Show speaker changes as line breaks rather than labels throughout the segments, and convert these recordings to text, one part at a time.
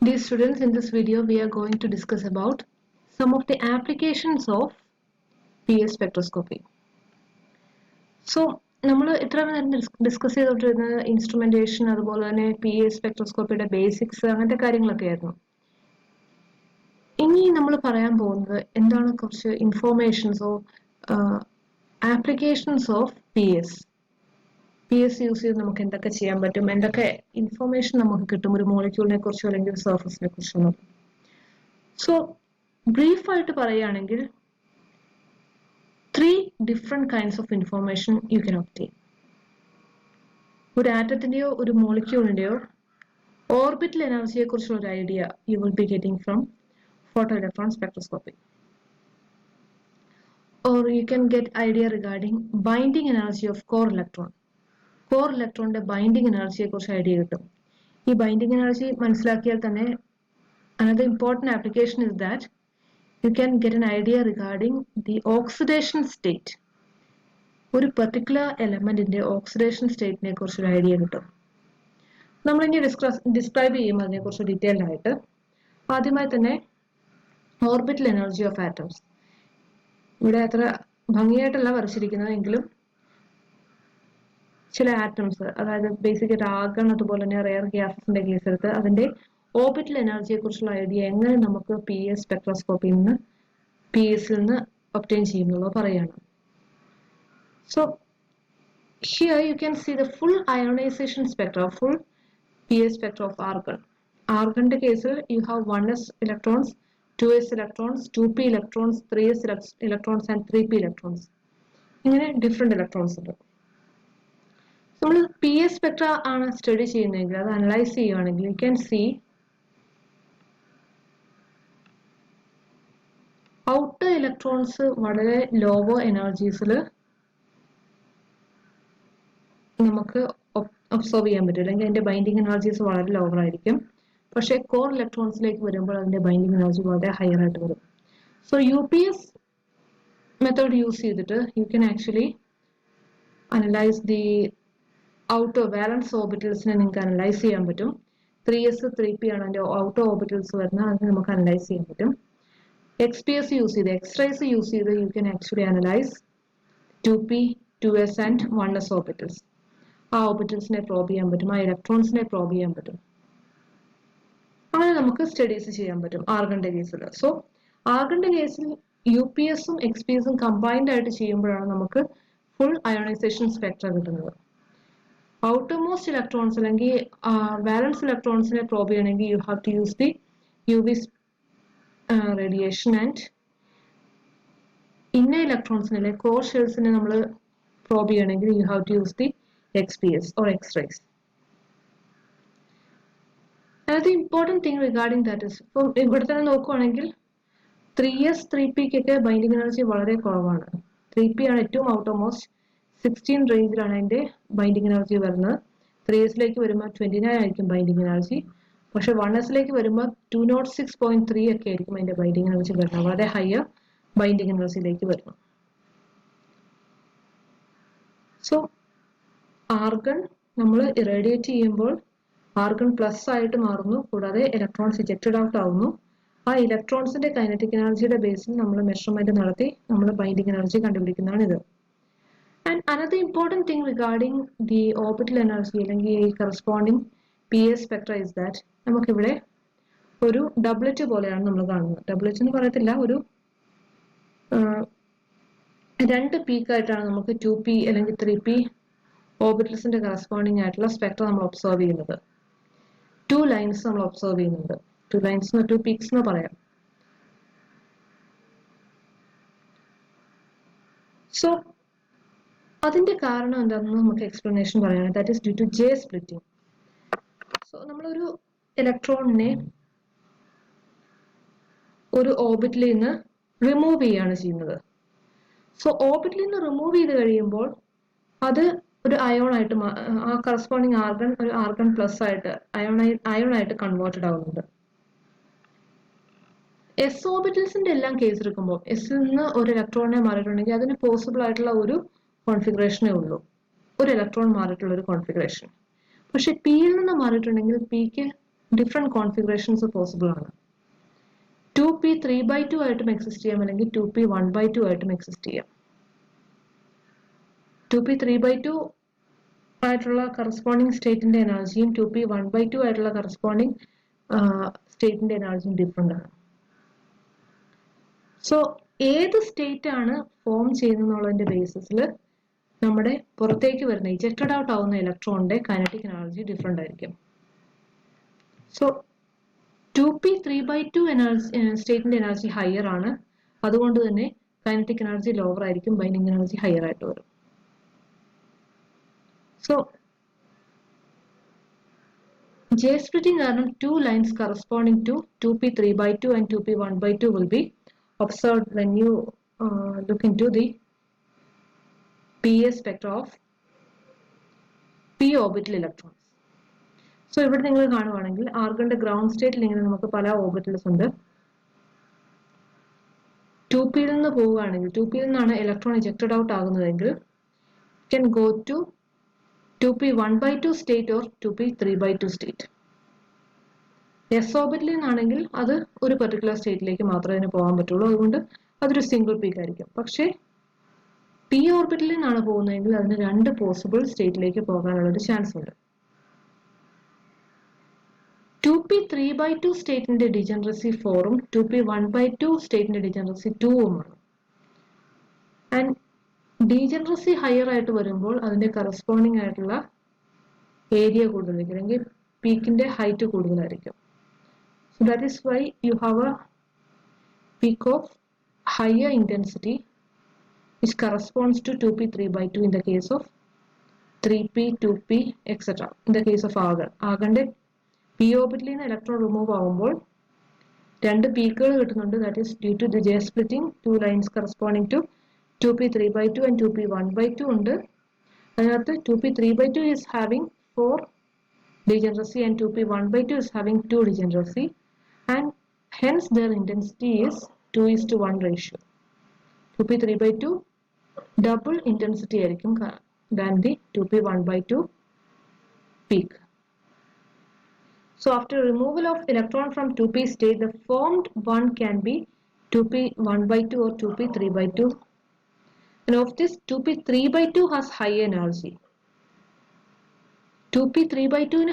Dear students, in this video we are going to discuss about some of the applications of PS spectroscopy. So, നമ്മൾ ഇത്ര നേരം discuss ചെയ്തുകൊണ്ടിരുന്ന instrumentation അതുപോലെ തന്നെ PS സ്പെക്ട്രോസ്കോപ്പിയുടെ basics അങ്ങനത്തെ കാര്യങ്ങളൊക്കെ ആയിരുന്നു. ഇനി നമ്മൾ പറയാൻ പോകുന്നത് എന്താണ് കുറച്ച് informations of applications of PS use ചെയ്ത് നമുക്ക് എന്തൊക്കെ ചെയ്യാൻ പറ്റും, എന്തൊക്കെ ഇൻഫോർമേഷൻ നമുക്ക് കിട്ടും ഒരു മോളിക്യൂളിനെ കുറിച്ചോ അല്ലെങ്കിൽ സർഫസിനെ കുറിച്ചോ. സോ ബ്രീഫായിട്ട് പറയുകയാണെങ്കിൽ 3 different kinds of information you can obtain. ഒരു ആറ്റത്തിന്റെയോ ഒരു മോളിക്യൂളിന്റെയോ ഓർബിറ്റൽ എനർജിയെ കുറിച്ചുള്ള ഒരു idea you will be getting from photoelectron spectroscopy. Or you can get idea regarding binding energy of core electron. Core electronന്റെ binding energyയെ കുറിച്ച് ഐഡിയ കിട്ടും. ഈ binding energy മനസ്സിലാക്കിയാൽ തന്നെ another important application is that you can get an idea regarding the oxidation state. ഒരു particular elementന്റെ oxidation stateനെ കുറിച്ചൊരു idea കിട്ടും. നമ്മളിനി describe ചെയ്യും അതിനെക്കുറിച്ച് ഡീറ്റെയിൽഡ് ആയിട്ട്. ആദ്യമായി തന്നെ ഓർബിറ്റൽ എനർജി ഓഫ് ആറ്റംസ്. ഇവിടെ അത്ര ഭംഗിയായിട്ടല്ല വരച്ചിരിക്കുന്നത് എങ്കിലും ചില ആറ്റംസ്, അതായത് ബേസിക് ആർഗൺ അതുപോലെ തന്നെ റെയർ ഗ്യാസസിന്റെ കേസ് എടുത്ത് അതിന്റെ ഓർബിറ്റൽ എനർജിയെ കുറിച്ചുള്ള ഐഡിയ എങ്ങനെ നമുക്ക് PS സ്പെക്ട്രോസ്കോപ്പിയിൽ നിന്ന് PS നിന്ന് ഒബ്റ്റെയിൻ ചെയ്യുന്നുള്ളത് പറയാണ്. So here you can see the full ionization spectra, full PS spectra of argon. Argonന്റെ കേസിൽ you have 1s electrons, 2s electrons, 2p electrons, 3s electrons and 3p electrons. ഇങ്ങനെ different electrons ഉണ്ട്. നമ്മൾ PS Spectra ആണ് study ചെയ്യുന്നതെങ്കിൽ അത് analyse ചെയ്യുകയാണെങ്കിൽ you can see outer electrons വളരെ lower എനർജീസിൽ നമുക്ക് ഒബ്സർവ് ചെയ്യാൻ പറ്റും, അല്ലെങ്കിൽ അതിന്റെ ബൈൻഡിങ് എനർജീസ് വളരെ ലോവർ ആയിരിക്കും. പക്ഷേ കോർ ഇലക്ട്രോൺസിലേക്ക് വരുമ്പോൾ അതിന്റെ ബൈൻഡിങ് എനർജി വളരെ ഹയർ ആയിട്ട് വരും. സോ UPS മെത്തേഡ് യൂസ് ചെയ്തിട്ട് you can actually analyse the outer valence ഓർബിറ്റൽസിനെ നിങ്ങൾക്ക് അനലൈസ് ചെയ്യാൻ പറ്റും. 3s 3p ആണ് അതിന്റെ ഔട്ടർ ഓർബിറ്റൽസ് വരുന്നത്, അതിന് നമുക്ക് അനലൈസ് ചെയ്യാൻ പറ്റും. XPS യൂസ് ചെയ്ത് എക്സ്റേസ് യൂസ് ചെയ്ത് U can actually analyse 2p 2s and 1s orbitals. ആ ഓർബിറ്റൽസിനെ പ്രോബ് ചെയ്യാൻ പറ്റും, ആ ഇലക്ട്രോൺസിനെ പ്രോബ് ചെയ്യാൻ പറ്റും. അങ്ങനെ നമുക്ക് സ്റ്റഡീസ് ചെയ്യാൻ പറ്റും ആർഗന്റെ കേസിൽ. സോ ആർഗന്റെ കേസിൽ UPSും XPSും കമ്പൈൻഡ് ആയിട്ട് ചെയ്യുമ്പോഴാണ് നമുക്ക് ഫുൾ അയോണൈസേഷൻ സ്പെക്ട്ര കിട്ടുന്നത്. ഔട്ടർ മോസ്റ്റ് ഇലക്ട്രോൺസ് അല്ലെങ്കിൽ വാലൻസ് ഇലക്ട്രോൺസിനെ പ്രോബ് ചെയ്യണമെങ്കിൽ you have to use the UV radiation and inner ഇലക്ട്രോൺസിനെ അല്ലെങ്കിൽ കോർ ഷെൽസിനെ നമ്മൾ പ്രോബ് ചെയ്യണമെങ്കിൽ you have to use the XPS or X-rays. Another important thing regarding that is, ഇപ്പോൾ ഇവിടെ തന്നെ നോക്കുവാണെങ്കിൽ 3s 3p ക്കൊക്കെ ബൈൻഡിങ് എനർജി വളരെ കുറവാണ്. 3p ആണ് ഏറ്റവും ഔട്ടർ മോസ്റ്റ്, 16 റേഞ്ചിലാണ് അതിന്റെ ബൈൻഡിങ് എനർജി വരുന്നത്. 3sലേക്ക് വരുമ്പോൾ 29 ആയിരിക്കും ബൈൻഡിങ് എനർജി. പക്ഷെ 1sലേക്ക് വരുമ്പോൾ 206.3 ഒക്കെ ആയിരിക്കും അതിന്റെ ബൈൻഡിങ് എനർജി വരുന്നത്, വളരെ ഹയർ ബൈൻഡിങ് എനർജിയിലേക്ക് വരുന്നു. സോ ആർഗൺ നമ്മൾ ഇറേഡിയേറ്റ് ചെയ്യുമ്പോൾ ആർഗൺ പ്ലസ് ആയിട്ട് മാറുന്നു, കൂടാതെ ഇലക്ട്രോൺസ് ഇജക്റ്റഡ് ഔട്ട് ആവുന്നു. ആ ഇലക്ട്രോൺസിന്റെ കൈനറ്റിക് എനർജിയുടെ ബേസിൽ നമ്മൾ മെഷർമെന്റ് നടത്തി നമ്മൾ ബൈൻഡിങ് എനർജി കണ്ടുപിടിക്കുന്നതാണ് ഇത്. And another important thing regarding the orbital energy അല്ലെങ്കിൽ corresponding PS spectra is that നമുക്കിവിടെ ഒരു ഡബ്ലറ്റ് പോലെയാണ് നമ്മൾ കാണുന്നത്. ഡബ്ലറ്റ് എന്ന് പറയത്തില്ല, ഒരു രണ്ട് പീക്കായിട്ടാണ് നമുക്ക് 2p അല്ലെങ്കിൽ 3p ഓർബിറ്റൽസിന്റെ കറസ്പോണ്ടിങ് ആയിട്ടുള്ള സ്പെക്ട്ര നമ്മൾ ഒബ്സർവ് ചെയ്യുന്നത്. 2 ലൈൻസ് നമ്മൾ ഒബ്സർവ് ചെയ്യുന്നുണ്ട്. 2 ലൈൻസ് 2 പീക്സ് എന്ന് പറയാം. സോ അതിന്റെ കാരണം എന്താണെന്ന് നമുക്ക് എക്സ്പ്ലനേഷൻ പറയാണ്. That is due to J splitting. So നമ്മളൊരു ഇലക്ട്രോണിനെ ഒരു ഓർബിറ്റിൽ നിന്ന് റിമൂവ് ചെയ്യുകയാണ് ചെയ്യുന്നത്. സോ ഓർബിറ്റിൽ നിന്ന് റിമൂവ് ചെയ്ത് കഴിയുമ്പോൾ അത് ഒരു അയോൺ ആയിട്ട് ആ കറസ്പോണ്ടിങ് ആർഗൺ ഒരു ആർഗൺ പ്ലസ് ആയിട്ട് അയോൺ ആയിട്ട് കൺവേർട്ടഡ് ആവുന്നുണ്ട്. എസ് ഓർബിറ്റൽസിന്റെ എല്ലാം കേസ് എടുക്കുമ്പോൾ എസിൽ നിന്ന് ഒരു ഇലക്ട്രോണിനെ മാറിയിട്ടുണ്ടെങ്കിൽ അതിന് പോസിബിൾ ആയിട്ടുള്ള ഒരു കോൺഫിഗറേഷനേ ഉള്ളൂ, ഒരു ഇലക്ട്രോൺ മാറിയിട്ടുള്ള ഒരു കോൺഫിഗറേഷൻ. പക്ഷെ പിയിൽ നിന്ന് മാറിയിട്ടുണ്ടെങ്കിൽ പിക്ക് ഡിഫറെൻറ്റ് കോൺഫിഗറേഷൻസ് പോസിബിൾ ആണ്. 2p 3/2 ആയിട്ടും എക്സിസ്റ്റ് ചെയ്യാം, അല്ലെങ്കിൽ 2p 1/2 ആയിട്ടും എക്സിസ്റ്റ് ചെയ്യാം. 2p 3/2 ആയിട്ടുള്ള കറസ്പോണ്ടിങ് സ്റ്റേറ്റിന്റെ എനർജിയും 2p 1/2 ആയിട്ടുള്ള കറസ്പോണ്ടിങ് സ്റ്റേറ്റിന്റെ എനർജിയും ഡിഫറെൻ്റ് ആണ്. സോ ഏത് സ്റ്റേറ്റ് ആണ് ഫോം ചെയ്യുന്നതിന്റെ ബേസിസിൽ നമ്മുടെ പുറത്തേക്ക് വരുന്ന ഇജക്റ്റഡ് ഔട്ട് ആവുന്ന ഇലക്ട്രോണിന്റെ കൈനറ്റിക് എനർജി ഡിഫറെൻ്റ് ആയിരിക്കും. സോ 2p 3/2 സ്റ്റേറ്റിന്റെ എനർജി ഹയർ ആണ്, അതുകൊണ്ട് തന്നെ കൈനറ്റിക് എനർജി ലോവർ ആയിരിക്കും, ബൈൻഡിങ് എനർജി ഹയർ ആയിട്ട് വരും. സോ J splitting കാരണം 2 lines corresponding to 2p 3/2 and 2p 1/2 will be observed when you look into the PA spectra of p orbital electrons. So ഇവിടെ നിങ്ങൾ കാണുവാണെങ്കിൽ ആർഗണിന്റെ ground സ്റ്റേറ്റിൽ ഇങ്ങനെ നമുക്ക് പല ഓർബിറ്റൽസ് ഉണ്ട്. 2p യിൽ നിന്ന് പോവുകയാണെങ്കിൽ 2p യിൽ നിന്നാണ് ഇലക്ട്രോൺ ഇജക്റ്റഡ് ഔട്ട് ആകുന്നതെങ്കിൽ can go to 2p 1/2 state or 2p 3/2 state. S ഓർബിറ്റലിൽ നിന്നാണെങ്കിൽ അത് ഒരു പെർട്ടിക്കുലർ സ്റ്റേറ്റിലേക്ക് മാത്രമേ അതിന് പോകാൻ പറ്റുള്ളൂ, അതുകൊണ്ട് അതൊരു സിംഗിൾ പീക്ക് ആയിരിക്കും. പക്ഷേ പി ഓർബിറ്റലിൽ നിന്നാണ് പോകുന്നതെങ്കിൽ അതിന് 2 പോസിബിൾ സ്റ്റേറ്റിലേക്ക് പോകാനുള്ളൊരു ചാൻസ് ഉണ്ട്. 2p 3/2 സ്റ്റേറ്റിന്റെ ഡിജനറസി 4ഉം 2p 1/2 സ്റ്റേറ്റിന്റെ ഡിജനറസി 2ഉമാണ്. ആൻഡ് ഡീജനറസി ഹയർ ആയിട്ട് വരുമ്പോൾ അതിന്റെ കറസ്പോണ്ടിങ് ആയിട്ടുള്ള ഏരിയ കൂടുതലായിരിക്കും, അല്ലെങ്കിൽ പീക്കിന്റെ ഹൈറ്റ് കൂടുതലായിരിക്കും. So that is why you have a peak of higher intensity which corresponds to 2p 3/2 in the case of 3p 2p etc. in the case of argon. Argonന്റെ p orbital നിന്ന് electron remove ആവുമ്പോൾ 2 പീക്കുകൾ കിട്ടുന്നുണ്ട്. that is due to the J splitting, 2 lines corresponding to 2p 3/2 and 2p 1/2 ഉണ്ട്. അതിനകത്ത് 2p 3/2 is having 4 degeneracy and 2p 1/2 is having 2 degeneracy, and hence their intensity is 2:1 ratio. 2p 3/2 double intensity ആയിരിക്കും than the 2p 1/2 peak. So after removal of electron from 2p state, the formed one can be 2p 1/2 or 2p 3/2, and of this 2p 3/2 has high energy. 2p 3/2 ന്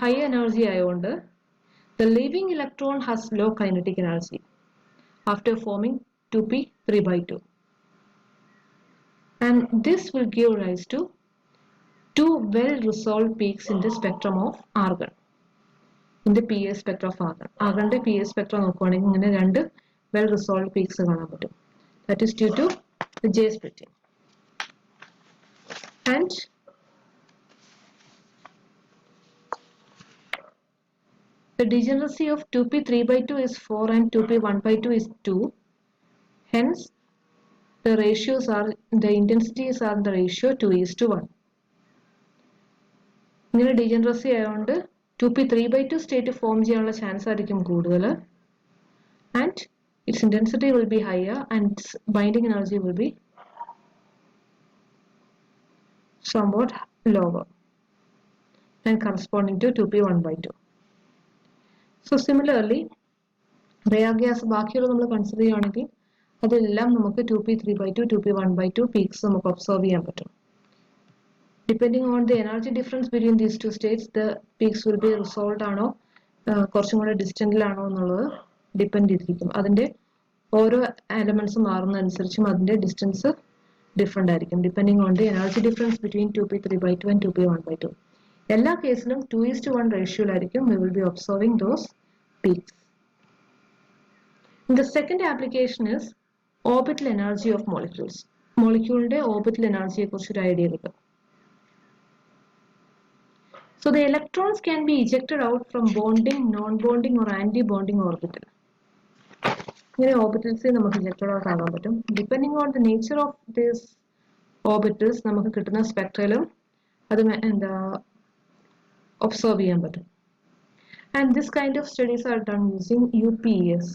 high energy ആയതുകൊണ്ട് the leaving electron has low kinetic energy after forming 2p 3/2, and this will give rise to 2 well-resolved peaks in the spectrum of argon, in the PA spectra of argon. Argonന്റെ PA spectra നോക്കുവാണെങ്കിൽ ഇങ്ങനെ 2 well-resolved peaks കാണാൻ പറ്റും. That is due to the J splitting. And the degeneracy of 2p 3/2 is 4 and 2p 1/2 is 2. Hence, the ratios are, the intensities are the ratio 2:1. ഇങ്ങനെ degeneracy ആയതുകൊണ്ട് 2p 3/2 state form ചെയ്യാനുള്ള chance ആയിരിക്കും കൂടുതൽ, and its intensity will be higher and its binding energy will be somewhat lower than corresponding to 2p 1/2. So similarly, rare gas ബാക്കിയുള്ള നമ്മൾ consider ചെയ്യുകയാണെങ്കിൽ അതെല്ലാം നമുക്ക് 2p 3/2 2p 1/2 പീക്സ് നമുക്ക് ഒബ്സർവ് ചെയ്യാൻ പറ്റും. Depending on the energy difference between these two states, the peaks will be resolved ആണോ കുറച്ചും കൂടെ ഡിസ്റ്റന്റിലാണോ എന്നുള്ളത് ഡിപ്പെൻഡ് ചെയ്തിരിക്കും. അതിന്റെ ഓരോ എലമെന്റ്സ് മാറുന്നതനുസരിച്ചും അതിന്റെ ഡിസ്റ്റൻസ് ഡിഫറെന്റ് ആയിരിക്കും, depending on the energy difference between 2p 3/2 and 2p 1/2. എല്ലാ കേസിലും 2:1 റേഷ്യോയിലായിരിക്കും we will be observing those peaks. The second application is orbital energy of molecules. മോളിക്യൂളിന്റെ ഓർബിറ്റൽ എനർജിയെ കുറിച്ച് ഒരു ഐഡിയ കിട്ടും. So the electrons can be ejected out from bonding, non-bonding or anti-bonding orbital. ഇങ്ങനെ orbitals നമുക്ക് ejected out ആകാൻ പറ്റും. Depending on the nature of these orbitals നമുക്ക് കിട്ടുന്ന സ്പെക്ട്രലും അത് ഒബ്സർവ് ചെയ്യാൻ പറ്റും. And this kind of studies are done using UPES,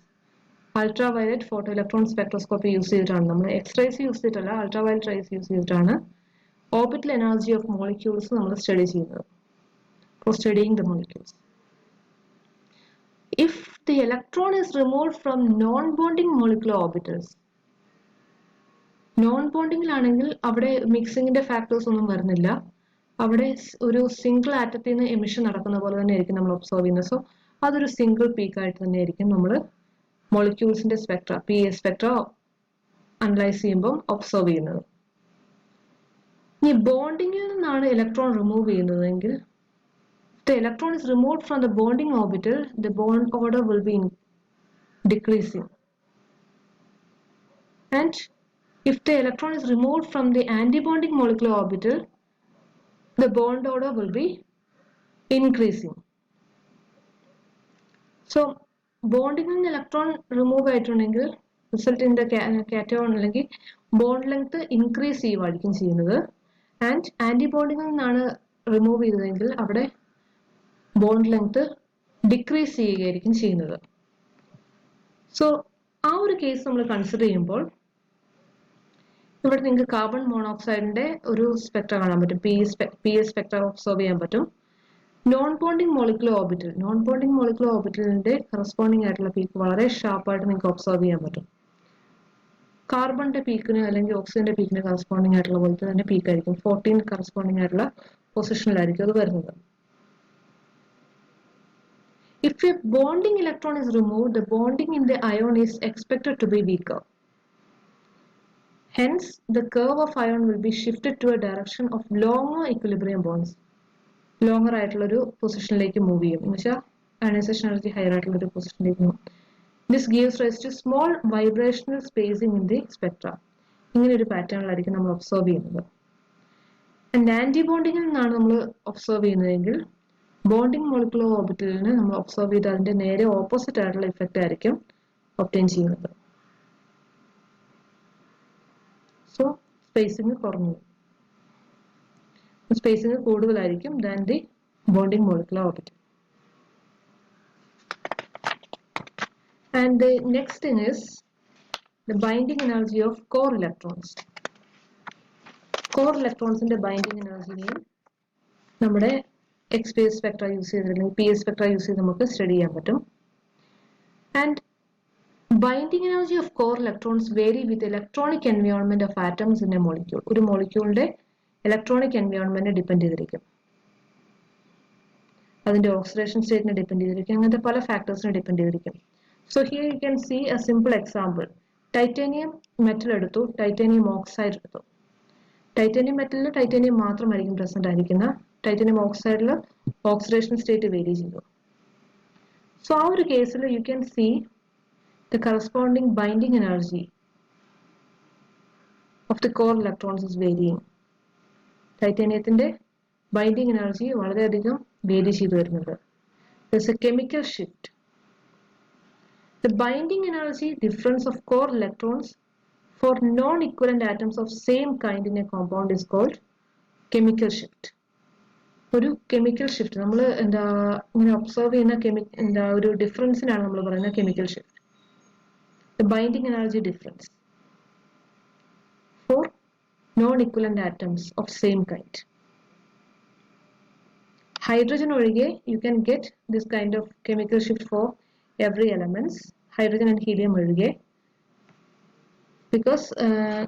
ultraviolet photoelectron spectroscopy use ചെയ്തിട്ടാണ്. നമ്മൾ എക്സ്റേസ് യൂസ് ചെയ്തിട്ടല്ല, അൾട്രാവയലറ്റ് റേസ് യൂസ് ചെയ്തിട്ടാണ് ഓർബിറ്റൽ എനർജി ഓഫ് മോളിക്യൂൾസ് നമ്മൾ സ്റ്റഡി ചെയ്യുന്നത്, for studying the molecules. the electron is removed from non-bonding molecular orbitals. Non-bondingലാണെങ്കിൽ അവിടെ മിക്സിങ്ങിന്റെ factors ഒന്നും വരുന്നില്ല. അവിടെ ഒരു സിംഗിൾ ആറ്റത്തിൽ നിന്ന് എമിഷൻ നടക്കുന്ന പോലെ തന്നെ ആയിരിക്കും നമ്മൾ ഒബ്സർവ് ചെയ്യുന്നത്. സോ അതൊരു സിംഗിൾ പീക്ക് ആയിട്ട് തന്നെ ആയിരിക്കും നമ്മൾ മോളിക്യൂൾസിന്റെ സ്പെക്ട്ര സ്പെക്ട്ര അനലൈസ് ചെയ്യുമ്പോൾ ഒബ്സർവ് ചെയ്യുന്നത്. ഈ ബോണ്ടിങ്ങിൽ നിന്നാണ് ഇലക്ട്രോൺ റിമൂവ് ചെയ്യുന്നതെങ്കിൽ the electron is removed from the bonding orbital, the bond order will be decreasing. And if the electron is removed from the antibonding molecular orbital, the bond order will be increasing. So, bonding in electron remove ആയിട്ടുണ്ടെങ്കിൽ result in the cation അല്ലെങ്കിൽ bond length increase ചെയ്യുവായിരിക്കും ചെയ്യുന്നത്. And antibonding നിന്നാണ് remove ചെയ്തതെങ്കിൽ അവിടെ bond length decrease ചെയ്യുകയായിരിക്കും ചെയ്യുന്നത്. So ആ ഒരു case നമ്മൾ consider ചെയ്യുമ്പോൾ ഇവിടെ നിങ്ങൾക്ക് കാർബൺ മോണോക്സൈഡിന്റെ ഒരു സ്പെക്ട്ര കാണാൻ പറ്റും. പി എ സ്പെക്ട്ര ഒബ്സർവ് ചെയ്യാൻ പറ്റും. നോൺ ബോണ്ടിങ് മോളിക്കുലർ ഓർബിറ്റലിന്റെ കറസ്പോണ്ടിങ് ആയിട്ടുള്ള പീക്ക് വളരെ ഷാർപ്പായിട്ട് നിങ്ങൾക്ക് ഒബ്സർവ് ചെയ്യാൻ പറ്റും. കാർബണിന്റെ പീക്കിന് അല്ലെങ്കിൽ ഓക്സിജന്റെ പീക്കിന് കറസ്പോണ്ടിങ് ആയിട്ടുള്ള പോലത്തെ തന്നെ പീക്ക് ആയിരിക്കും. 14 കറസ്പോണ്ടിങ് ആയിട്ടുള്ള പൊസിഷനിലായിരിക്കും അത് വരുന്നത്. If a bonding electron is removed, the bonding in the ion is expected to be weaker. Hence, the curve of ion will be shifted to a direction of longer equilibrium bonds. Longer ആയിട്ടുള്ള ഒരു പൊസിഷനിലേക്ക് move ചെയ്യും. എന്ന് വെച്ചാൽ ionisation energy higher ആയിട്ടുള്ള ഒരു പൊസിഷനിലേക്ക് move. This gives rise to small vibrational spacing in the spectra. ഇങ്ങനെ ഒരു പാറ്റേണിലായിരിക്കും നമ്മൾ ഒബ്സർവ് ചെയ്യുന്നത്. And antibonding നിന്നാണ് നമ്മൾ ഒബ്സർവ് ചെയ്യുന്നതെങ്കിൽ ബോണ്ടിങ് മോളിക്കുലർ ഓർബിറ്റലിന് നമ്മൾ ഒബ്സർവ് ചെയ്ത് അതിന്റെ നേരെ ഓപ്പോസിറ്റ് ആയിട്ടുള്ള ഇഫക്റ്റ് ആയിരിക്കും ഒബ്റ്റെയിൻ ചെയ്യുന്നത്. സോ സ്പേസിങ് കുറഞ്ഞു, സ്പേസിങ് കൂടുതലായിരിക്കും than the bonding molecular orbital. And the next thing is the binding energy of core electrons. Core ഇലക്ട്രോൺസിന്റെ ബൈൻഡിങ് എനർജിനെയും നമ്മുടെ XPS സ്പെക്ട്ര യൂസ് ചെയ്ത് അല്ലെങ്കിൽ PS സ്പെക്ട്ര യൂസ് ചെയ്ത് നമുക്ക് സ്റ്റഡി ചെയ്യാൻ പറ്റും. And binding energy of core electrons vary with electronic environment of atoms in a molecule. ഒരു മോളിക്യൂളിന്റെ ഇലക്ട്രോണിക് എൻവയോൺമെന്റിനെ ഡിപ്പെൻഡ് ചെയ്തിരിക്കും, അതിന്റെ ഓക്സിഡേഷൻ സ്റ്റേറ്റിനെ ഡിപ്പെൻഡ് ചെയ്തിരിക്കും, അങ്ങനത്തെ പല ഫാക്ടേഴ്സിനെ ഡിപ്പെൻഡ് ചെയ്തിരിക്കും. So here you can see a simple example. Titanium metal എടുത്തു, ടൈറ്റാനിയം ഓക്സൈഡ് എടുത്തു. ടൈറ്റാനിയം മെറ്റലിൽ ടൈറ്റാനിയം മാത്രമായിരിക്കും പ്രസന്റ് ആയിരിക്കുന്ന, ടൈറ്റാനിയം ഓക്സൈഡിൽ ഓക്സിഡേഷൻ സ്റ്റേറ്റ് വേരി ചെയ്തു. സോ ആ ഒരു കേസിൽ you can see the corresponding binding energy of the core electrons is varying. ടൈറ്റാനിയത്തിന്റെ ബൈൻഡിങ് എനർജി വളരെയധികം വേരി ചെയ്തു വരുന്നുണ്ട്. There's a chemical shift. The binding energy difference of core electrons for non-equivalent atoms of same kind in a compound is called chemical shift. ഒരു chemical shift നമ്മൾ ഇങ്ങനെ observe ചെയ്യുന്ന ഒരു ഡിഫറൻസിനാണ് നമ്മൾ പറയുന്നത് chemical shift. The binding energy difference for non equivalent atoms of same kind. Hydrogen ഒഴികെ you can get this kind of chemical shift for every elements, hydrogen and helium ഒഴികെ. Because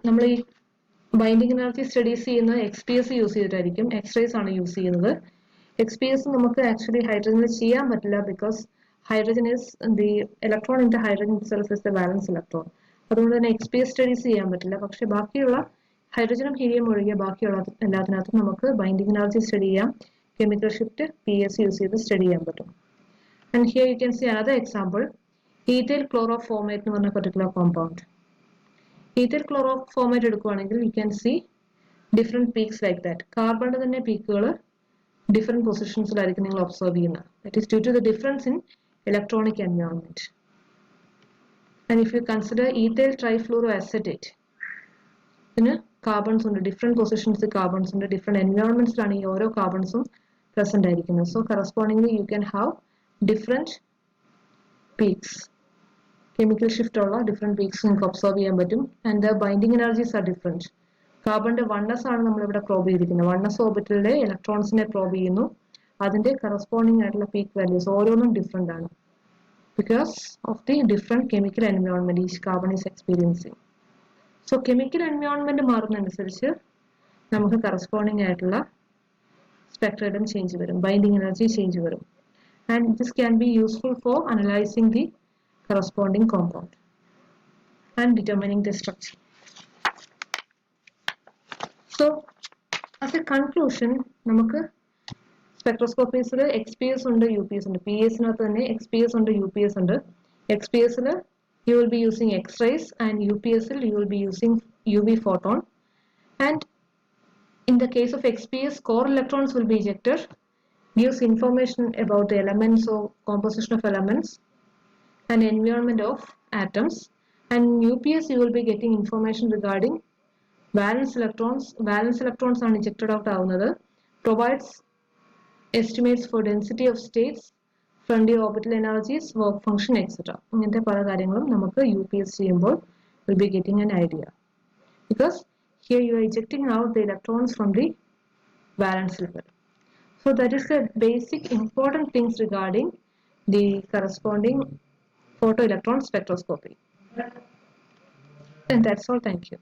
നമ്മൾ ഈ ബൈൻഡിങ് എനർജി സ്റ്റഡീസ് ചെയ്യുന്ന XPS use ചെയ്തിട്ടായിരിക്കും, x-rays ആണ് use ചെയ്യുന്നത്. XPS നമുക്ക് actually ഹൈഡ്രജനിൽ ചെയ്യാൻ പറ്റില്ല, because hydrogen is the electron in the hydrogen itself is the വാലൻസ് electron. അതുകൊണ്ട് തന്നെ XPS സ്റ്റഡീസ് ചെയ്യാൻ പറ്റില്ല. പക്ഷെ ബാക്കിയുള്ള ഹൈഡ്രജനും ഹീലിയം ഒഴികെ ബാക്കിയുള്ള എല്ലാത്തിനകത്തും നമുക്ക് ബൈൻഡിങ് എനർജി സ്റ്റഡി ചെയ്യാം, കെമിക്കൽ ഷിഫ്റ്റ് PS യൂസ് ചെയ്ത് സ്റ്റഡി ചെയ്യാൻ പറ്റും. And here you can see another example, ethyl chloroformate എന്ന് പറഞ്ഞ പർട്ടിക്കുലർ കോമ്പൗണ്ട്. ഈഥൈൽ ക്ലോറോഫോർമേറ്റ് എടുക്കുകയാണെങ്കിൽ you can see different peaks like that. കാർബണിന്റെ തന്നെ പീക്കുകൾ ഡിഫറെന്റ് പൊസിഷൻസിലായിരിക്കും നിങ്ങൾ ഒബ്സർവ് ചെയ്യുന്നത്. That is due to the difference in electronic environment. And if you consider ethyl trifluoroacetate, ഇതിന് കാർബൺസ് ഉണ്ട്, ഡിഫറെന്റ് പൊസിഷൻസ് കാർബൺസ് ഉണ്ട്, ഡിഫറെന്റ് എൻവയോൺമെന്റ്സിലാണ് ഈ ഓരോ കാർബൺസും പ്രസന്റ് ആയിരിക്കുന്നത്. So correspondingly you can have different peaks, chemical shift ഉള്ള different peaks നിങ്ങൾക്ക് ഒബ്സർവ് ചെയ്യാൻ പറ്റും. And the binding energies are different. കാർബണിന്റെ 1s ആണ് നമ്മളിവിടെ പ്രോബ് ചെയ്തിരിക്കുന്നത്. 1s ഓർബിറ്റലിലെ ഇലക്ട്രോൺസിനെ പ്രോബ് ചെയ്യുന്നു, അതിന്റെ കറസ്പോണ്ടിങ് ആയിട്ടുള്ള പീക്ക് വാല്യൂസ് ഓരോന്നും ഡിഫറെന്റ് ആണ്. because of the different chemical environment each carbon is experiencing. So chemical environment മാറുന്നതനുസരിച്ച് നമുക്ക് corresponding ആയിട്ടുള്ള spectrum change വരും, binding energy change വരും. And this can be useful for analyzing the corresponding compound and determining the structure. So as a conclusion, നമുക്ക് സ്പെക്ട്രോസ്കോപ്പീസിൽ XPS ഉണ്ട്, UPS ഉണ്ട്. PES-നകത്ത് തന്നെ XPS ഉണ്ട്, UPS ഉണ്ട്. XPS-ൽ you will be using X-rays and UPS-ൽ you will be using UV photon. And in the case of XPS, core electrons will be ejected, gives information about the elements or composition of elements and environment of atoms. And UPS you will be getting information regarding valence electrons. Valence electrons are ejected out ആവുന്നത്, provides estimates for density of states, frontier orbital energies, work function, etc. ഇങ്ങനത്തെ പല കാര്യങ്ങളും നമുക്ക് UPS ചെയ്യുമ്പോൾ will be getting an idea, because here you are ejecting out the electrons from the valence level. So that is the basic important things regarding the corresponding photoelectron spectroscopy. And that's all. Thank you.